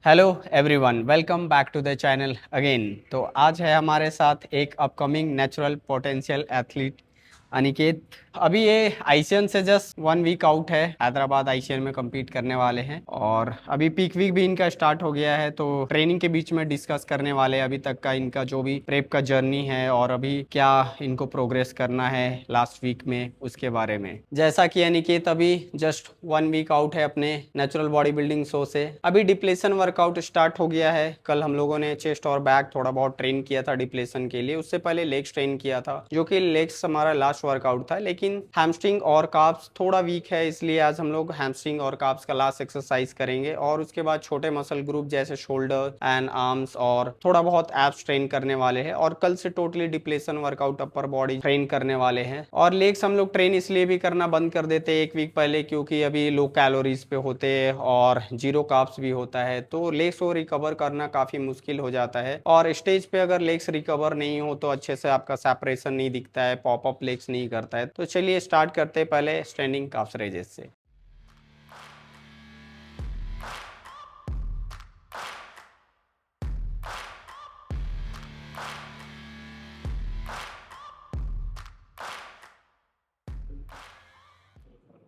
Hello everyone, welcome back to the channel again. तो आज है हमारे साथ एक upcoming natural potential athlete Aniket. अभी ये आईसीएन से जस्ट 1 वीक आउट है। हैदराबाद आईसीएन में compete करने वाले हैं और अभी पीक वीक भी इनका स्टार्ट हो गया है। तो ट्रेनिंग के बीच में डिस्कस करने वाले हैं अभी तक का इनका जो भी प्रेप का जर्नी है और अभी क्या इनको प्रोग्रेस करना है लास्ट वीक में, उसके बारे में। जैसा कि अनिकेत अभी जस्ट 1 वीक आउट है अपने नेचुरल बॉडी बिल्डिंग शो से। अभी डिप्लेशन वर्कआउट स्टार्ट हो गया है। कल हम लोगों ने चेस्ट और बैक थोड़ा बहुत ट्रेन किया था डिप्लेशन के लिए। उससे पहले लेग्स ट्रेन किया था, जो कि लेग्स हमारा लास्ट वर्कआउट था। लेकिन हैमस्ट्रिंग और काप्स थोड़ा वीक है, इसलिए आज हम लोग हैमस्ट्रिंग और काप्स का लास्ट एक्सरसाइज करेंगे और उसके बाद छोटे मसल ग्रुप जैसे शोल्डर एंड आर्म्स और थोड़ा बहुत एब्स ट्रेन करने वाले हैं। और कल से totally depletion workout upper body train करने वाले हैं। और लेग्स हम लोग ट्रेन इसलिए भी करना बंद कर देते हैं 1 वीक पहले, क्योंकि अभी लो कैलोरीज पे होते हैं और जीरो कार्ब्स भी होता है, तो लेग्स को रिकवर करना काफी मुश्किल हो जाता है। और स्टेज पे अगर लेग्स रिकवर नहीं हो तो अच्छे से आपका सेपरेशन नहीं दिखता है, पॉपअप लेग्स नहीं करता है। तो चलिए स्टार्ट करते हैं पहले स्टैंडिंग काफ्स रेजेस से।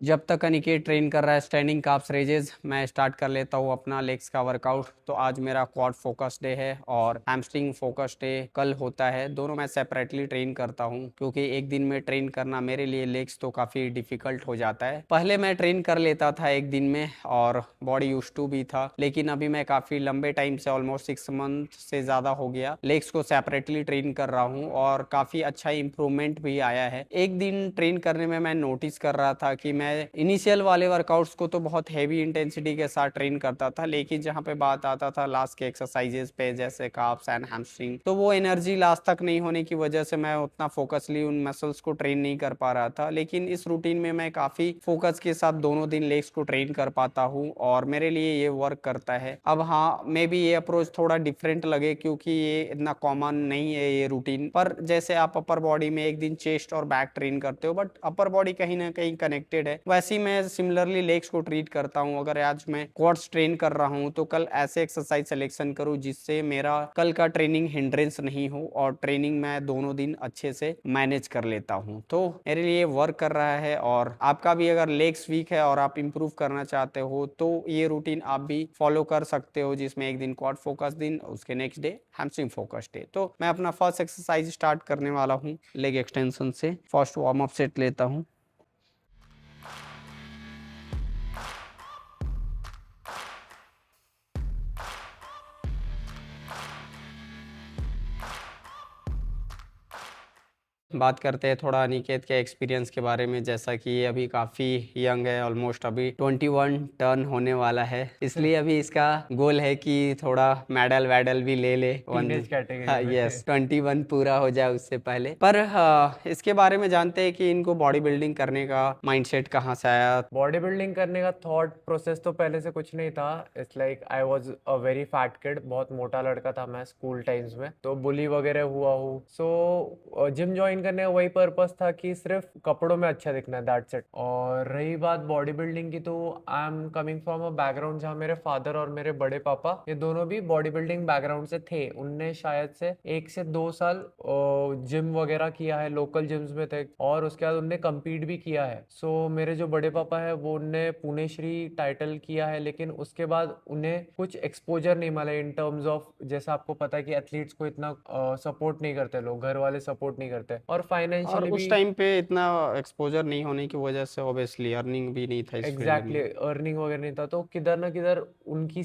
जब तक अनिकेत ट्रेन कर रहा है स्टैंडिंग काफ्स रेजेस, मैं स्टार्ट कर लेता हूँ अपना लेग्स का वर्कआउट। तो आज मेरा क्वाड फोकस डे है और हैमस्ट्रिंग फोकस डे कल होता है। दोनों मैं सेपरेटली ट्रेन करता हूँ, क्योंकि एक दिन में ट्रेन करना मेरे लिए लेग्स तो काफ़ी डिफिकल्ट हो जाता है। पहले मैं ट्रेन कर लेता था एक दिन में और बॉडी यूज टू भी था, लेकिन अभी मैं काफ़ी लंबे टाइम से ऑलमोस्ट 6 मंथ से ज़्यादा हो गया लेग्स को सेपरेटली ट्रेन कर रहा हूँ और काफ़ी अच्छा इंप्रूवमेंट भी आया है। एक दिन ट्रेन करने में मैं नोटिस कर रहा था कि मैं इनिशियल वाले वर्कआउट्स को तो बहुत हैवी इंटेंसिटी के साथ ट्रेन करता था, लेकिन जहाँ पे बात आता था लास्ट के एक्सरसाइजेस पे जैसे काप्स एंड हैमस्ट्रिंग, तो वो एनर्जी लास्ट तक नहीं होने की वजह से मैं उतना फोकसली उन मसल्स को ट्रेन नहीं कर पा रहा था। लेकिन इस रूटीन में मैं काफ़ी फोकस के साथ दोनों दिन लेग्स को ट्रेन कर पाता हूँ और मेरे लिए ये वर्क करता है। अब हाँ, मे बी ये अप्रोच थोड़ा डिफरेंट लगे क्योंकि ये इतना कॉमन नहीं है ये रूटीन, पर जैसे आप अपर बॉडी में एक दिन चेस्ट और बैक ट्रेन करते हो, बट अपर बॉडी कहीं ना कहीं कनेक्टेड है, वैसे ही मैं सिमिलरली लेग्स को ट्रीट करता हूँ। अगर आज मैं क्वाड्स ट्रेन कर रहा हूँ तो कल ऐसे एक्सरसाइज सिलेक्शन करूँ जिससे मेरा कल का ट्रेनिंग हिंड्रेंस नहीं हो और ट्रेनिंग मैं दोनों दिन अच्छे से मैनेज कर लेता हूँ। तो मेरे लिए वर्क कर रहा है। और आपका भी अगर लेग्स वीक है और आप इंप्रूव करना चाहते हो तो ये रूटीन आप भी फॉलो कर सकते हो, जिसमें एक दिन क्वाड फोकस दिन, उसके next day hamstring focus day. तो मैं अपना फर्स्ट एक्सरसाइज स्टार्ट करने वाला हूँ लेग एक्सटेंशन से। फर्स्ट वार्म अप सेट लेता हूँ। बात करते हैं थोड़ा अनिकेत के एक्सपीरियंस के बारे में। जैसा कि ये अभी काफ़ी यंग है, ऑलमोस्ट अभी 21 टर्न होने वाला है, इसलिए अभी इसका गोल है कि थोड़ा मेडल वेडल भी ले ले टीनेज कैटेगरी में। यस, 21 पूरा हो जाए उससे पहले। पर इसके बारे में जानते हैं कि इनको बॉडी बिल्डिंग करने का माइंडसेट कहाँ से आया। बॉडी बिल्डिंग करने का थॉट प्रोसेस तो पहले से कुछ नहीं था। It's like I was a very fat kid, बहुत मोटा लड़का था मैं स्कूल टाइम्स में, तो बुली वगैरह हुआ हूँ। सो जिम ज्वाइन करने का वही पर्पस था कि सिर्फ कपड़ों में अच्छा दिखना है, दैट्स इट। और रही बात बॉडी बिल्डिंग की, तो I am coming from a background जहाँ मेरे फादर और मेरे बड़े पापा ये दोनों भी बॉडी बिल्डिंग बैकग्राउंड से थे। उनने शायद से 1 से 2 साल जिम वगैरह किया है, लोकल जिम्स में थे, और उसके बाद उनने कम्पीट भी किया है। सो मेरे जो बड़े पापा है वो उनने पुणे श्री टाइटल किया है, लेकिन उसके बाद उन्हें कुछ एक्सपोजर नहीं मिला इन टर्म्स ऑफ, जैसा आपको पता है कि एथलीट्स को इतना सपोर्ट नहीं करते, लोग घर वाले सपोर्ट नहीं करते, और और फाइनेंशियली उस भी। टाइम पे इतना एक्सपोजर नहीं होने की वजह से ऑब्वियसली अर्निंग भी नहीं था इस फील्ड एग्जैक्टली में। अर्निंग वगैरह नहीं था, तो किधर ना किधर उनकी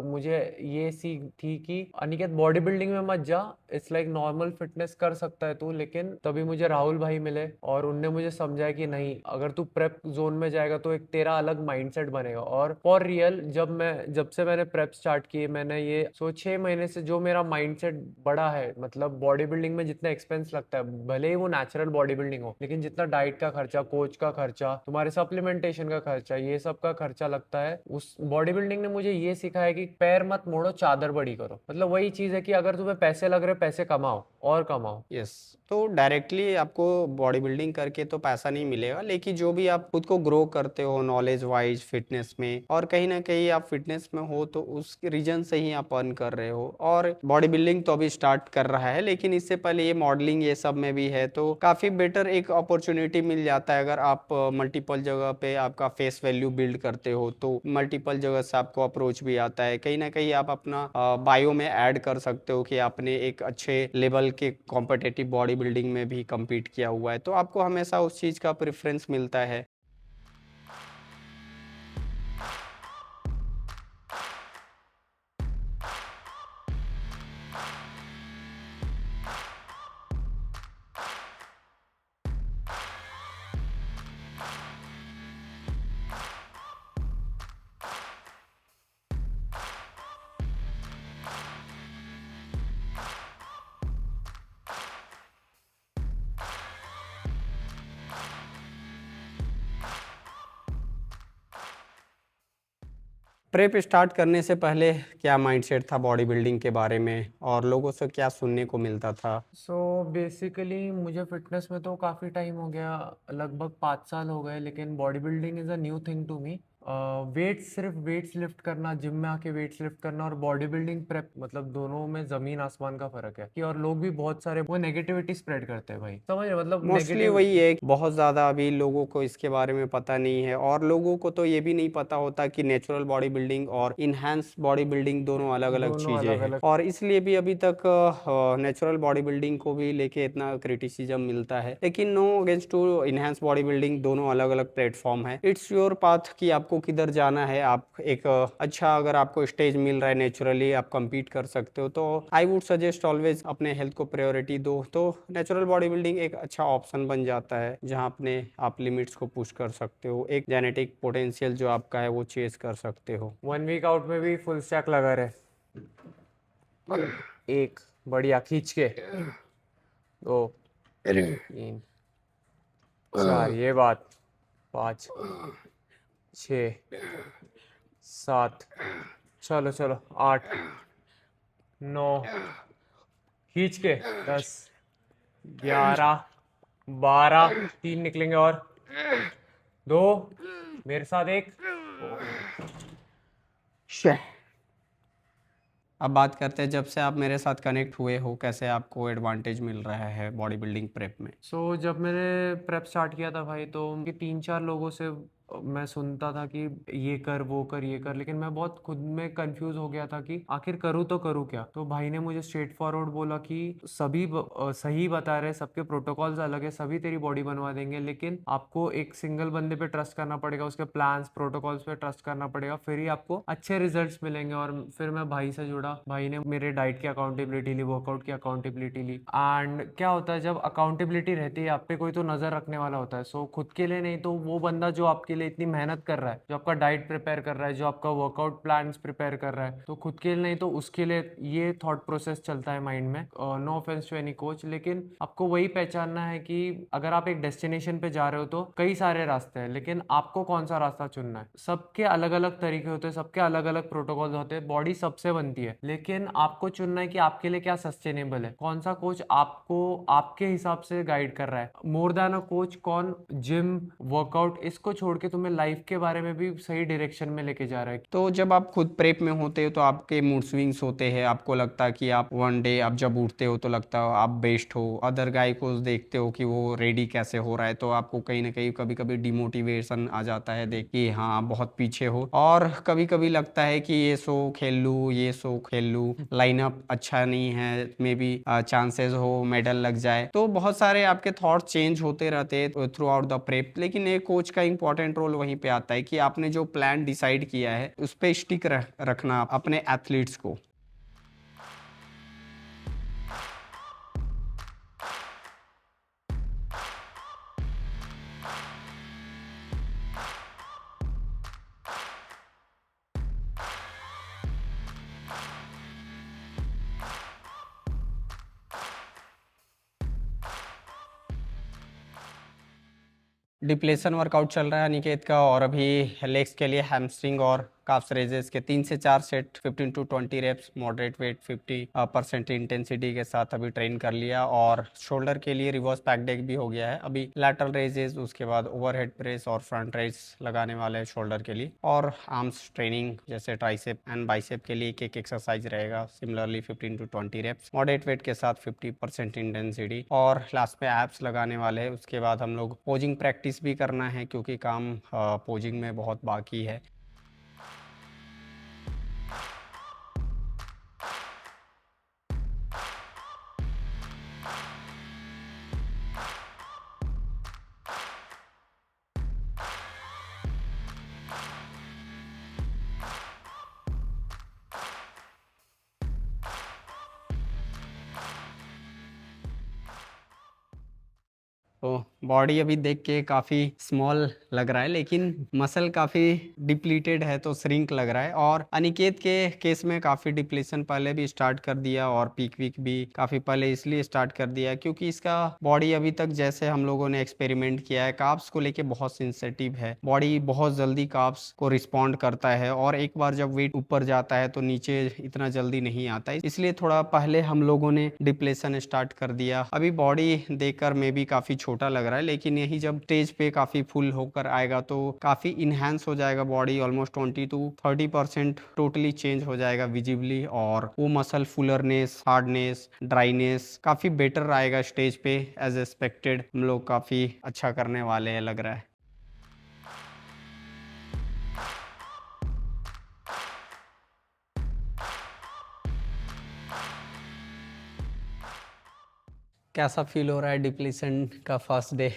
मुझे ये सीख थी कि अनिकेत बॉडी बिल्डिंग में मत जा, इट्स लाइक नॉर्मल फिटनेस कर सकता है तू। लेकिन तभी मुझे राहुल भाई मिले और उनने मुझे समझाया कि नहीं, अगर तू प्रेप जोन में जाएगा तो एक तेरा अलग माइंडसेट बनेगा। और फॉर रियल जब से मैंने प्रेप स्टार्ट की, मैंने ये 6 महीने से जो मेरा माइंडसेट बड़ा है, मतलब बॉडी बिल्डिंग में जितना एक्सपेंस लगता है भले ही वो नेचुरल बॉडी बिल्डिंग हो, लेकिन जितना डाइट का खर्चा, कोच का खर्चा, तुम्हारे सप्लीमेंटेशन का खर्चा, ये सब का खर्चा लगता है, उस बॉडी बिल्डिंग ने मुझे ये सिखाया कि पैर मत मोड़ो, चादर बड़ी करो। मतलब वही चीज है कि अगर तुम्हें पैसे लग रहे, पैसे कमाओ और कमाओ। यस, तो डायरेक्टली आपको बॉडी बिल्डिंग करके तो पैसा नहीं मिलेगा, लेकिन जो भी आप खुद को ग्रो करते हो नॉलेज वाइज फिटनेस में, और कहीं ना कहीं आप फिटनेस में हो तो उस रीजन से ही आप अर्न कर रहे हो। और बॉडी बिल्डिंग तो अभी स्टार्ट कर रहा है, लेकिन इससे पहले ये मॉडलिंग ये सब में भी है, तो काफ़ी बेटर एक अपॉर्चुनिटी मिल जाता है। अगर आप मल्टीपल जगह पे आपका फेस वैल्यू बिल्ड करते हो तो मल्टीपल जगह से आपको अप्रोच भी आता है। कहीं ना कहीं आप अपना बायो में ऐड कर सकते हो कि आपने एक अच्छे लेवल के कॉम्पिटिटिव बॉडी बिल्डिंग में भी compete किया हुआ है, तो आपको हमेशा उस चीज़ का प्रेफरेंस मिलता है। प्रेप स्टार्ट करने से पहले क्या माइंडसेट था बॉडी बिल्डिंग के बारे में, और लोगों से क्या सुनने को मिलता था? सो बेसिकली मुझे फिटनेस में तो काफ़ी टाइम हो गया, लगभग 5 साल हो गए, लेकिन body building is a new thing to me. Weights, सिर्फ वेट्स लिफ्ट करना, जिम में आके वेट्स लिफ्ट करना और बॉडी बिल्डिंग प्रेप, मतलब दोनों में ज़मीन आसमान का फ़र्क है। कि और लोग भी बहुत सारे वो नेगेटिविटी स्प्रेड करते हैं भाई, समझ रहे हो? मतलब मोस्टली नेगेटिव। वही है, बहुत ज़्यादा अभी लोगों को इसके बारे में पता नहीं है, और लोगों को तो ये भी नहीं पता होता कि नेचुरल बॉडी बिल्डिंग और इनहेंस बॉडी बिल्डिंग दोनों अलग अलग दोनों चीज़ें अलग हैं, अलग। और इसलिए भी अभी तक नेचुरल बॉडी बिल्डिंग को भी लेके इतना क्रिटिसिज्म मिलता है। लेकिन no against to enhance body building, दोनों अलग अलग प्लेटफॉर्म है। इट्स योर पाथ कि आपको किधर जाना है। आप एक अच्छा, अगर आपको स्टेज मिल रहा है नेचुरली आप compete कर सकते हो, तो आई वुड सजेस्ट ऑलवेज अपने हेल्थ को प्रायोरिटी दो, तो नेचुरल बॉडी बिल्डिंग एक अच्छा ऑप्शन बन जाता है, जहां अपने आप लिमिट्स को पुश कर सकते हो, एक जेनेटिक पोटेंशियल जो आपका है वो चेस कर सकते हो। 1 वीक आउट में भी फुल स्टैक लगा रहे, एक बढ़िया खींच के, 2, 3, 4, ये बात, 5, 6, 7, चलो चलो, 8, 9, खींच के, 10, 11, 12, 3 निकलेंगे और 2, मेरे साथ एक। अब बात करते हैं, जब से आप मेरे साथ कनेक्ट हुए हो कैसे आपको एडवांटेज मिल रहा है बॉडी बिल्डिंग प्रेप में? जब मैंने प्रेप स्टार्ट किया था भाई, तो उनके 3-4 लोगों से मैं सुनता था कि ये कर, वो कर, ये कर, लेकिन मैं बहुत खुद में कंफ्यूज हो गया था कि आखिर करूँ तो करूँ क्या। तो भाई ने मुझे स्ट्रेट फॉरवर्ड बोला कि सभी सही बता रहे, सबके प्रोटोकॉल्स अलग है, सभी तेरी बॉडी बनवा देंगे, लेकिन आपको एक सिंगल बंदे पे ट्रस्ट करना पड़ेगा, उसके प्लान्स प्रोटोकॉल्स पे ट्रस्ट करना पड़ेगा, फिर ही आपको अच्छे रिजल्ट्स मिलेंगे। और फिर मैं भाई से जुड़ा, भाई ने मेरे डाइट की अकाउंटेबिलिटी ली, वर्कआउट की अकाउंटेबिलिटी ली। एंड क्या होता है, जब अकाउंटेबिलिटी रहती है आप पे, कोई तो नजर रखने वाला होता है। सो खुद के लिए नहीं तो वो बंदा जो आपके लिए इतनी मेहनत कर रहा है, जो आपका डाइट प्रिपेयर कर रहा है, जो आपका वर्कआउट प्लान्स प्रिपेयर कर रहा है, तो खुद के लिए नहीं तो उसके लिए ये थॉट प्रोसेस चलता है माइंड में। No offence to any coach, लेकिन आपको वही पहचानना है कि अगर आप एक डेस्टिनेशन पे जा रहे हो तो कई सारे रास्ते हैं, लेकिन आपको कौन सा रास्ता चुनना है। सबके अलग अलग तरीके होते हैं, सबके अलग अलग प्रोटोकॉल होते हैं, बॉडी सबसे बनती है, लेकिन आपको चुनना है कि आपके लिए क्या सस्टेनेबल है, कौन सा कोच आपको आपके हिसाब से गाइड कर रहा है। मोर देन अ कोच, कौन जिम वर्कआउट इसको छोड़ के तुम्हें लाइफ के बारे में भी सही डायरेक्शन में लेके जा रहा है। तो जब आप खुद प्रेप में होते हो तो आपके मूड स्विंग्स होते हैं, आपको लगता है कि आप वन डे आप जब उठते हो तो लगता है आप बेस्ट हो, अदर गाय को देखते हो कि वो रेडी कैसे हो रहा है, तो आपको कहीं ना कहीं कभी कभी डिमोटिवेशन आ जाता है देख कि हाँ आप बहुत पीछे हो, और कभी कभी लगता है कि ये शो खेल लूँ, ये शो खेल लूँ, लाइनअप अच्छा नहीं है, मे बी चांसेस हो मेडल लग जाए, तो बहुत सारे आपके थॉट चेंज होते रहते हैं थ्रू आउट द प्रेप। लेकिन एक कोच का इंपॉर्टेंट रोल वहीं पे आता है कि आपने जो प्लान डिसाइड किया है उस पे स्टिक रखना अपने एथलीट्स को। डिप्लेशन वर्कआउट चल रहा है अनिकेत का, और अभी लेग्स के लिए हैमस्ट्रिंग और काफ्स रेजेस के 3 से 4 set 15 to 20 reps moderate weight 50% intensity के साथ अभी ट्रेन कर लिया। और शोल्डर के लिए रिवर्स पैक डेक भी हो गया है। अभी लैटरल रेजेस, उसके बाद ओवरहेड प्रेस और फ्रंट रेस लगाने वाले हैं शोल्डर के लिए। और आर्म्स ट्रेनिंग जैसे ट्राइसेप एंड बाइसेप के लिए एक एक्सरसाइज रहेगा, similarly 15 to 20 reps moderate weight के साथ 50% इंटेंसिटी। और लास्ट में एप्स लगाने वाले हैं। उसके बाद हम लोग पोजिंग प्रैक्टिस भी करना है, क्योंकि काम पोजिंग में बहुत बाकी है। तो बॉडी अभी देख के काफ़ी स्मॉल लग रहा है, लेकिन मसल काफ़ी डिप्लीटेड है, तो श्रिंक लग रहा है। और अनिकेत के केस में काफ़ी डिप्लेशन पहले भी स्टार्ट कर दिया, और पीक वीक भी काफ़ी पहले इसलिए स्टार्ट कर दिया क्योंकि इसका बॉडी अभी तक, जैसे हम लोगों ने एक्सपेरिमेंट किया है, कार्ब्स को लेके बहुत सेंसिटिव है। बॉडी बहुत जल्दी कार्ब्स को रिस्पॉन्ड करता है, और एक बार जब वेट ऊपर जाता है तो नीचे इतना जल्दी नहीं आता है। इसलिए थोड़ा पहले हम लोगों ने डिप्लेशन स्टार्ट कर दिया। अभी बॉडी देखकर में भी काफ़ी छोटा लग रहा है, लेकिन यही जब स्टेज पे काफ़ी फुल होकर आएगा तो काफ़ी इन्हांस हो जाएगा body. Almost 20 to 30% totally change हो जाएगा विजिबली, और वो मसल फुलरनेस, हार्डनेस, ड्राइनेस काफ़ी बेटर आएगा स्टेज पे। एज एक्सपेक्टेड हम लोग काफ़ी अच्छा करने वाले हैं, लग रहा है। कैसा फील हो रहा है डिप्लीशन का फर्स्ट डे?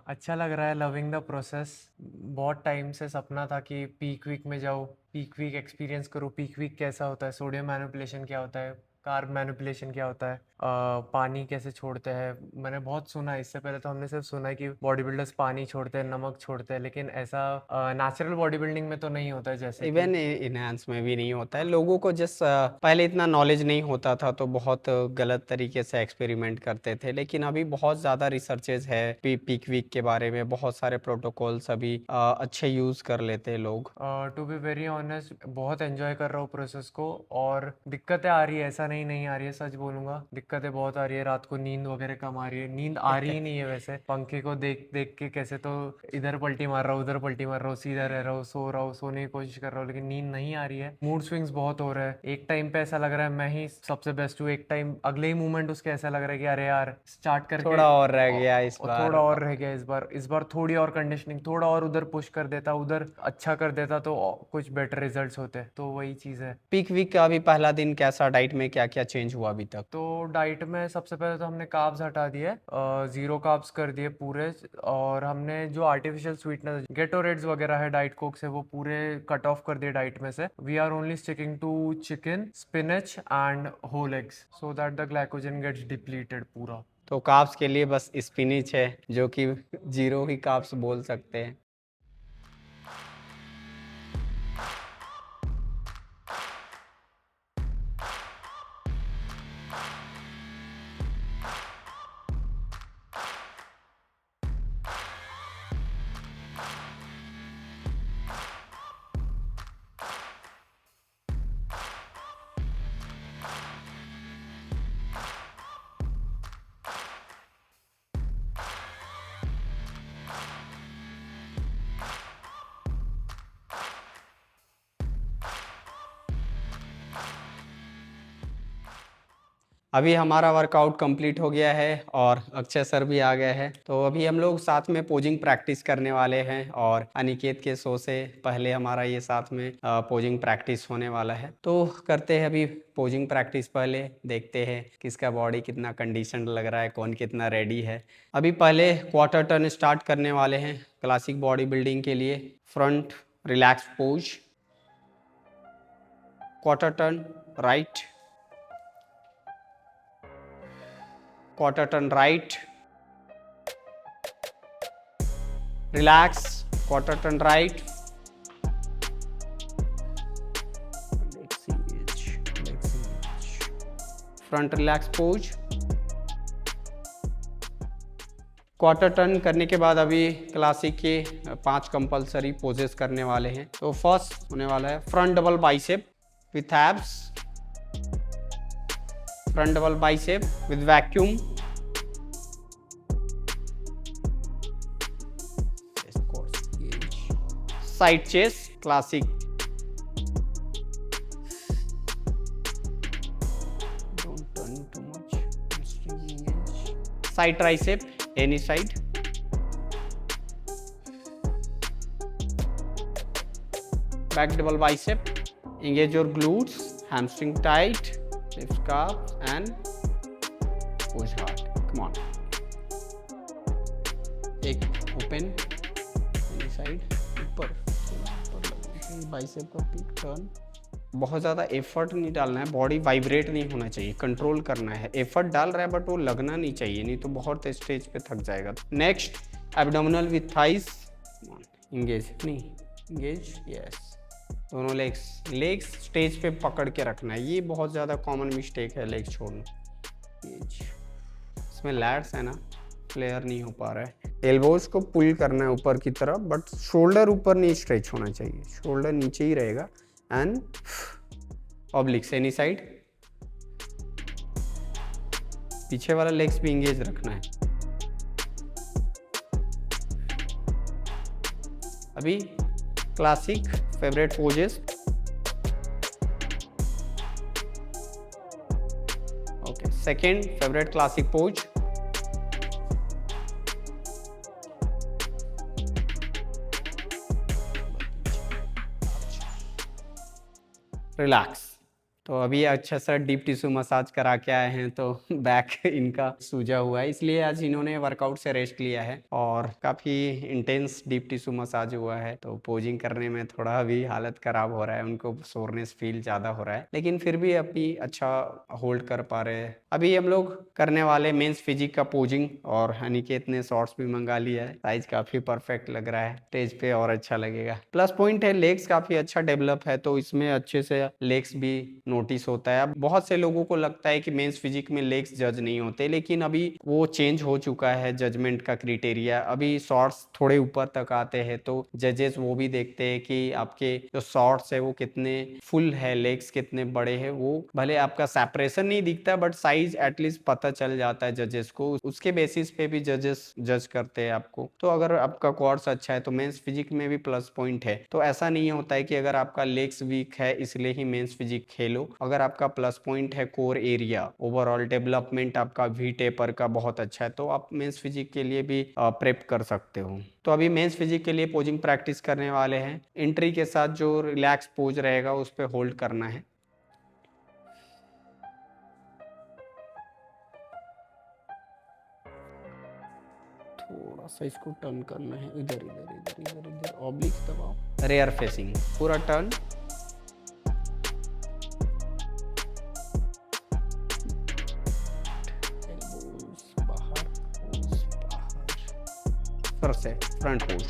अच्छा लग रहा है, लविंग द प्रोसेस। बहुत टाइम से सपना था कि पीक वीक में जाऊँ, पीक वीक एक्सपीरियंस करूँ, पीक वीक कैसा होता है, सोडियम मैनिपुलेशन क्या होता है, कार्ब मैनिपुलेशन क्या होता है, पानी कैसे छोड़ते हैं। मैंने बहुत सुना है, इससे पहले तो हमने सिर्फ सुना है कि बॉडी बिल्डर्स पानी छोड़ते हैं, नमक छोड़ते हैं, लेकिन ऐसा नेचुरल बॉडी बिल्डिंग में तो नहीं होता है। जैसे कि इवन इनहांस में भी नहीं होता है। लोगों को जिस पहले इतना नॉलेज नहीं होता था, तो बहुत गलत तरीके से एक्सपेरिमेंट करते थे, लेकिन अभी बहुत ज़्यादा रिसर्चेज है पीक वीक के बारे में। बहुत सारे प्रोटोकॉल्स अभी अच्छे यूज़ कर लेते हैं लोग। टू बी वेरी ऑनेस्ट, बहुत एंजॉय कर रहा हूँ प्रोसेस को। और दिक्कतें आ रही है, ऐसा नहीं आ रही है, सच बोलूंगा दिक्कतें बहुत आ रही है। रात को नींद वगैरह कम आ रही है, नींद आ रही ही नहीं है वैसे। पंखे को देख देख के कैसे तो इधर पलटी मार रहा हूँ, उधर पलटी मार रहा हूँ, सीधा रह रहा हूँ, सो रहा हूँ, सोने की कोशिश कर रहा हूँ, लेकिन नींद नहीं आ रही है। मूड स्विंग्स बहुत हो रहा है। एक टाइम पे ऐसा लग रहा है मैं ही सबसे बेस्ट हूँ, एक टाइम अगले ही मूवमेंट उसके ऐसा लग रहा है कि अरे यार स्टार्ट करके थोड़ा और रह गया इस थोड़ा बार। और रह गया इस बार थोड़ी और कंडीशनिंग, थोड़ा और उधर पुश कर देता, उधर अच्छा कर देता तो कुछ बेटर रिजल्ट्स होते। तो वही चीज़ है। पीक वीक का अभी पहला दिन कैसा, डाइट में क्या क्या चेंज हुआ अभी तक? तो डाइट में सबसे पहले तो हमने कार्ब्स हटा दिए, जीरो कार्ब्स कर दिए पूरे। और हमने जो आर्टिफिशियल स्वीटनर गेटोरेड्स वगैरह है डाइट कोक से, वो पूरे कट ऑफ कर दिए डाइट में से। We are only sticking to chicken, spinach and whole eggs, so that the glycogen gets depleted पूरा। तो कार्ब्स के लिए बस स्पिनिच है, जो कि जीरो ही कार्ब्स बोल सकते हैं। अभी हमारा वर्कआउट कंप्लीट हो गया है, और अक्षय सर भी आ गए हैं। तो अभी हम लोग साथ में पोजिंग प्रैक्टिस करने वाले हैं, और अनिकेत के शो से पहले हमारा ये साथ में पोजिंग प्रैक्टिस होने वाला है। तो करते हैं अभी पोजिंग प्रैक्टिस। पहले देखते हैं किसका बॉडी कितना कंडीशन लग रहा है, कौन कितना रेडी है। अभी पहले क्वार्टर टर्न स्टार्ट करने वाले हैं क्लासिक बॉडी बिल्डिंग के लिए। Front relax pose, quarter turn right, quarter turn right, relax, quarter turn right, front relax pose, quarter turn करने के बाद अभी क्लासिक के 5 कंपलसरी पोजेस करने वाले हैं। तो फर्स्ट होने वाला है front double bicep with abs, front double bicep with vacuum, side chest classic, don't turn too much, side tricep any side, back double bicep, engage your glutes, hamstring tight, lift calf and push hard, come on, एक open any side, ऊपर bicep का peak turn. बहुत ज़्यादा effort नहीं डालना है, body vibrate नहीं होना चाहिए, कंट्रोल करना है। एफर्ट डाल रहा है बट वो लगना नहीं चाहिए, नहीं तो बहुत स्टेज पे थक जाएगा। Next abdominal with thighs, engage नहीं इंगेज, यस, दोनों लेग्स स्टेज पे पकड़ के रखना है। ये बहुत ज़्यादा कॉमन मिस्टेक है लेग्स छोड़ना। इसमें लैट्स है ना, फ्लेयर नहीं हो पा रहा है। एल्बोज को पुल करना है ऊपर की तरफ, बट शोल्डर ऊपर नहीं स्ट्रेच होना चाहिए, शोल्डर नीचे ही रहेगा। एंड ऑब्लिक्स एनी साइड, पीछे वाला लेग्स भी इंगेज रखना है। अभी classic favourite poses, okay, second favourite classic pose, relax. तो अभी अच्छा सा डीप टिश्यू मसाज करा के आए हैं, तो बैक इनका सूजा हुआ है, इसलिए आज इन्होंने वर्कआउट से रेस्ट लिया है और काफ़ी इंटेंस डीप टिश्यू मसाज हुआ है। तो पोजिंग करने में थोड़ा अभी हालत ख़राब हो रहा है, उनको सोरनेस फील ज़्यादा हो रहा है, लेकिन फिर भी अभी अच्छा होल्ड कर पा रहे हैं। अभी हम लोग करने वाले मेंस फिजिक का पोजिंग, और अनिकेत ने शॉर्ट्स भी मंगा लिया है, साइज काफ़ी परफेक्ट लग रहा है, स्टेज पे और अच्छा लगेगा। प्लस पॉइंट है लेग्स काफ़ी अच्छा डेवलप है, तो इसमें अच्छे से लेग्स भी नोटिस होता है। अब बहुत से लोगों को लगता है कि मेंस फिजिक में लेग्स जज नहीं होते, लेकिन अभी वो चेंज हो चुका है जजमेंट का क्राइटेरिया। अभी शॉर्ट्स थोड़े ऊपर तक आते हैं, तो जजेस वो भी देखते हैं कि आपके जो शॉर्ट्स है वो कितने फुल है, लेग्स कितने बड़े हैं। वो भले आपका सेपरेशन नहीं दिखता, बट साइज एटलीस्ट पता चल जाता है जजेस को, उसके बेसिस पे भी जजेस जज करते हैं आपको। तो अगर आपका क्वाड्स अच्छा है तो मेंस फिजिक में भी प्लस पॉइंट है। तो ऐसा नहीं होता है कि अगर आपका लेग्स वीक है इसलिए ही मेंस फिजिक खेलो। अगर आपका प्लस पॉइंट है कोर एरिया, ओवरऑल डेवलपमेंट आपका वी टेपर का बहुत अच्छा है, तो आप मेंस फिजिक के लिए भी प्रेप कर सकते हो। तो अभी मेंस फिजिक के लिए पोजिंग प्रैक्टिस करने वाले हैं। एंट्री के साथ जो रिलैक्स पोज रहेगा उस पर होल्ड करना है। थोड़ा सा इसको टर्न करना है, इधर इधर इधर इधर इधर, ऑब्लिक्स दबाओ, रेयर फेसिंग, पूरा टर्न, फिर से फ्रंट पोज।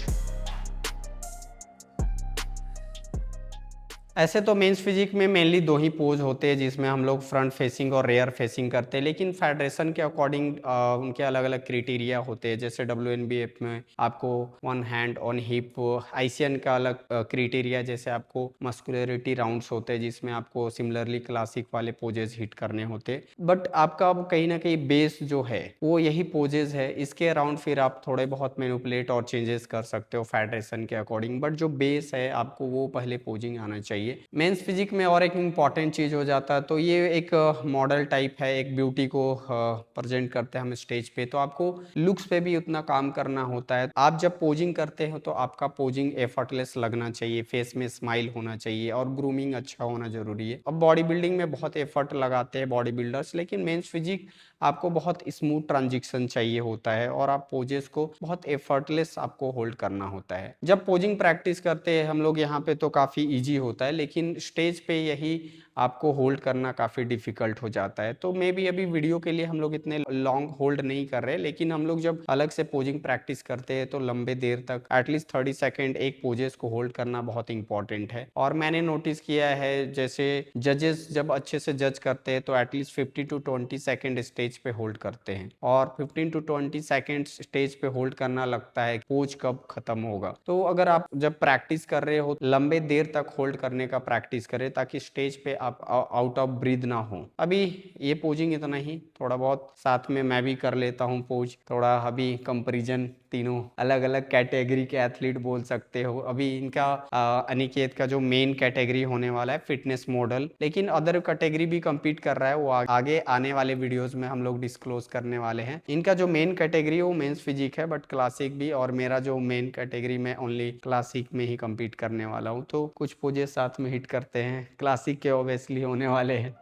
ऐसे तो मेंस फिजिक में मेनली दो ही पोज होते हैं जिसमें हम लोग फ्रंट फेसिंग और रेयर फेसिंग करते हैं, लेकिन फेडरेशन के अकॉर्डिंग उनके अलग अलग क्राइटेरिया होते हैं। जैसे WNBF में आपको one hand on hip, ICN का अलग क्राइटेरिया, जैसे आपको मस्कुलरिटी राउंड्स होते हैं जिसमें आपको सिमिलरली क्लासिक वाले पोजेस हिट करने होते हैं। बट आपका कहीं ना कहीं बेस जो है वो यही पोजेस है, इसके अराउंड फिर आप थोड़े बहुत मैनिपुलेट और चेंजेस कर सकते हो फेडरेशन के अकॉर्डिंग, बट जो बेस है आपको वो पहले पोजिंग आना चाहिए। मेंस फिजिक में और एक इम्पॉर्टेंट चीज हो जाता है, तो ये एक मॉडल टाइप है, एक ब्यूटी को प्रेजेंट करते हैं हम स्टेज पे, तो आपको लुक्स पे भी उतना काम करना होता है। आप जब पोजिंग करते हो तो आपका पोजिंग एफर्टलेस लगना चाहिए, फेस में स्माइल होना चाहिए और ग्रूमिंग अच्छा होना जरूरी है। अब बॉडी बिल्डिंग में बहुत एफर्ट लगाते हैं बॉडी बिल्डर्स, लेकिन मेंस फिजिक आपको बहुत स्मूथ ट्रांजिशन चाहिए होता है और आप पोजेस को बहुत एफर्टलेस आपको होल्ड करना होता है। जब पोजिंग प्रैक्टिस करते हैं हम लोग यहाँ पे तो काफ़ी इजी होता है, लेकिन स्टेज पे यही आपको होल्ड करना काफ़ी डिफिकल्ट हो जाता है। तो मे बी अभी वीडियो के लिए हम लोग इतने लॉन्ग होल्ड नहीं कर रहे, लेकिन हम लोग जब अलग से पोजिंग प्रैक्टिस करते हैं तो लंबे देर तक एटलीस्ट 30 सेकेंड एक पोजेस को होल्ड करना बहुत इंपॉर्टेंट है। और मैंने नोटिस किया है जैसे जजेस जब अच्छे से जज करते हैं तो एटलीस्ट 50 टू 20 सेकेंड स्टेज पे होल्ड करते हैं, और 15 टू 20 सेकेंड स्टेज पे होल्ड करना लगता है पोज कब खत्म होगा। तो अगर आप जब प्रैक्टिस कर रहे हो लंबे देर तक होल्ड करने का प्रैक्टिस करें ताकि स्टेज पे आप आउट ऑफ ब्रीथ ना हो। अभी ये पोजिंग इतना ही, थोड़ा बहुत साथ में मैं भी कर लेता हूँ पोज, थोड़ा अभी कंपैरिजन, तीनों अलग अलग कैटेगरी के एथलीट बोल सकते हो। अभी इनका अनिकेत का जो मेन कैटेगरी होने वाला है फिटनेस मॉडल, लेकिन अदर कैटेगरी भी compete कर रहा है, वो आगे आने वाले वीडियोस में हम लोग डिस्क्लोज करने वाले हैं। इनका जो मेन कैटेगरी है वो मेंस फिजिक है, बट क्लासिक भी, और मेरा जो मेन कैटेगरी में ओनली क्लासिक में ही compete करने वाला हूँ। तो कुछ पोजेस साथ में हिट करते हैं, क्लासिक के ऑब्वियसली होने वाले हैं।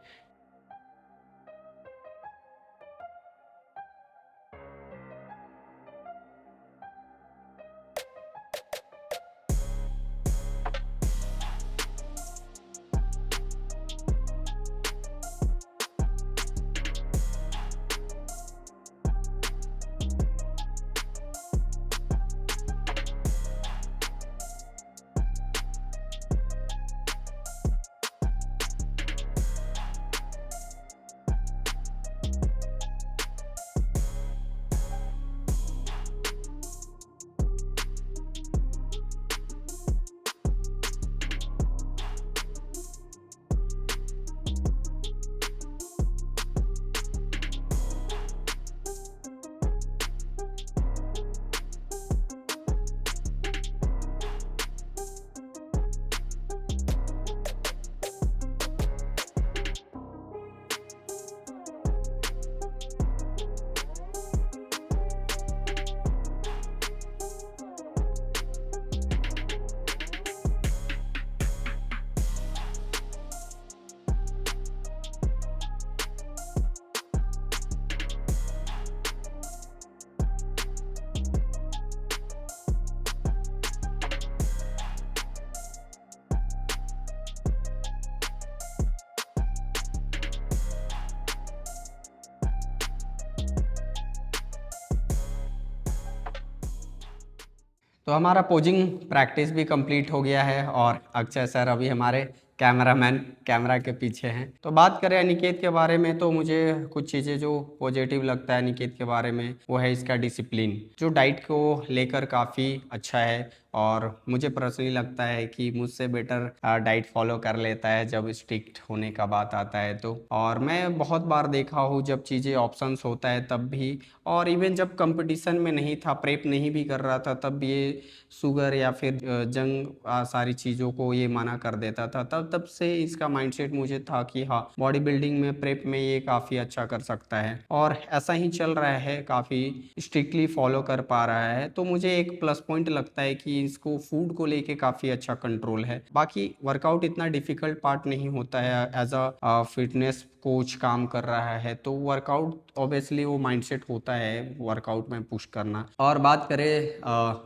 तो हमारा पोजिंग प्रैक्टिस भी कंप्लीट हो गया है, और अक्षय सर अभी हमारे कैमरामैन कैमरा के पीछे हैं। तो बात करें अनिकेत के बारे में, तो मुझे कुछ चीज़ें जो पॉजिटिव लगता है अनिकेत के बारे में वो है इसका डिसिप्लिन, जो डाइट को लेकर काफ़ी अच्छा है। और मुझे पर्सनली लगता है कि मुझसे बेटर डाइट फॉलो कर लेता है जब स्ट्रिक्ट होने का बात आता है तो। और मैं बहुत बार देखा हूँ जब चीज़ें ऑप्शंस होता है तब भी, और इवन जब कंपटीशन में नहीं था, प्रेप नहीं भी कर रहा था, तब ये शुगर या फिर जंग सारी चीज़ों को ये मना कर देता था। तब से इसका माइंडसेट मुझे था कि हाँ, बॉडी बिल्डिंग में प्रेप में ये काफ़ी अच्छा कर सकता है, और ऐसा ही चल रहा है, काफ़ी स्ट्रिक्टली फॉलो कर पा रहा है। तो मुझे एक प्लस पॉइंट लगता है कि इसको फूड को लेके काफ़ी अच्छा कंट्रोल है। बाकी वर्कआउट इतना डिफिकल्ट पार्ट नहीं होता है, एज अ फिटनेस कोच काम कर रहा है तो वर्कआउट ऑब्वियसली वो माइंडसेट होता है वर्कआउट में पुश करना। और बात करें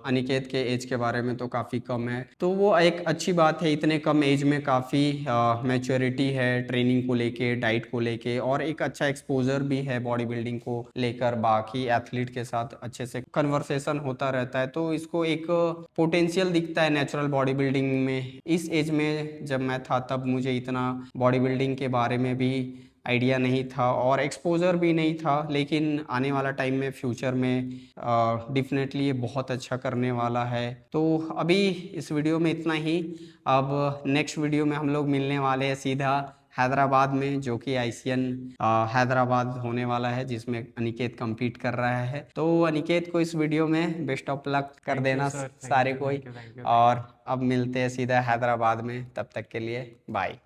अनिकेत के एज के बारे में, तो काफ़ी कम है, तो वो एक अच्छी बात है। इतने कम एज में काफ़ी मैच्योरिटी है ट्रेनिंग को लेके, डाइट को लेके, और एक अच्छा एक्सपोजर भी है बॉडी बिल्डिंग को लेकर, बाकी एथलीट के साथ अच्छे से कन्वर्सेशन होता रहता है। तो इसको एक पोटेंशियल दिखता है नेचुरल बॉडी बिल्डिंग में। इस एज में जब मैं था तब मुझे इतना बॉडी बिल्डिंग के बारे में भी आइडिया नहीं था और एक्सपोजर भी नहीं था, लेकिन आने वाला टाइम में फ्यूचर में डेफिनेटली ये बहुत अच्छा करने वाला है। तो अभी इस वीडियो में इतना ही। अब नेक्स्ट वीडियो में हम लोग मिलने वाले हैं सीधा हैदराबाद में, जो कि आईसीएन हैदराबाद होने वाला है, जिसमें अनिकेत compete कर रहा है। तो अनिकेत को इस वीडियो में बेस्ट ऑफ लक कर देना सारे कोई, और अब मिलते हैं सीधा हैदराबाद में। तब तक के लिए बाय।